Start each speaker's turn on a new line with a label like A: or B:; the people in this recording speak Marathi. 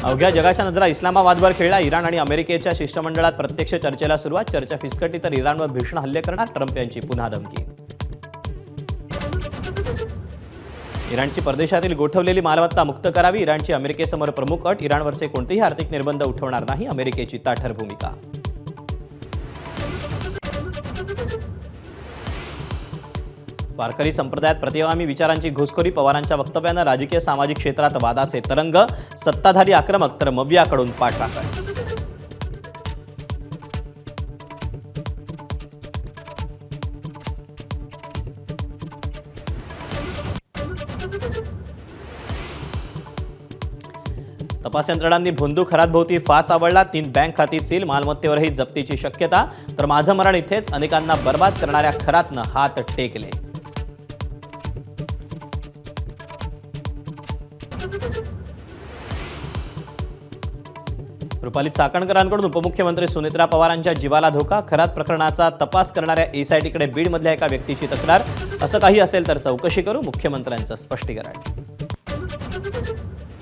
A: अवघ्या जगाच्या नजरा इस्लामाबादवर खेळला. इराण आणि अमेरिकेच्या शिष्टमंडळात प्रत्यक्ष चर्चेला सुरुवात. चर्चा फिसकटली तर इराणवर भीषण हल्ले करणार, ट्रम्प यांची पुन्हा धमकी. इराणची परदेशातील गोठवलेली मालमत्ता मुक्त करावी, इराणची अमेरिकेसमोर प्रमुख अट. इराणवरचे कोणतेही आर्थिक निर्बंध उठवणार नाही, अमेरिकेची ताठर भूमिका. वारकरी संप्रदायात प्रतिगामी विचारांची घुसखोरी. पवारांच्या वक्तव्यानं राजकीय सामाजिक क्षेत्रात वादाचे तरंग. सत्ताधारी आक्रमक तर मवियाकडून पाठराखण. तपास यंत्रणांनी भोंदू खरातभोवती फास आवळला. 3 बँक खाती सील. मालमत्तेवरही जप्तीची शक्यता. तर माझं मरण इथेच, अनेकांना बर्बाद करणाऱ्या खरातनं हात टेकले. रुपाली चाकणकरांकडून उपमुख्यमंत्री सुनेत्रा पवारांच्या जीवाला धोका. खरात प्रकरणाचा तपास करणाऱ्या एसआयटीकडे बीडमधल्या एका व्यक्तीची तक्रार. असं काही असेल तर चौकशी करू, मुख्यमंत्र्यांचं स्पष्टीकरण.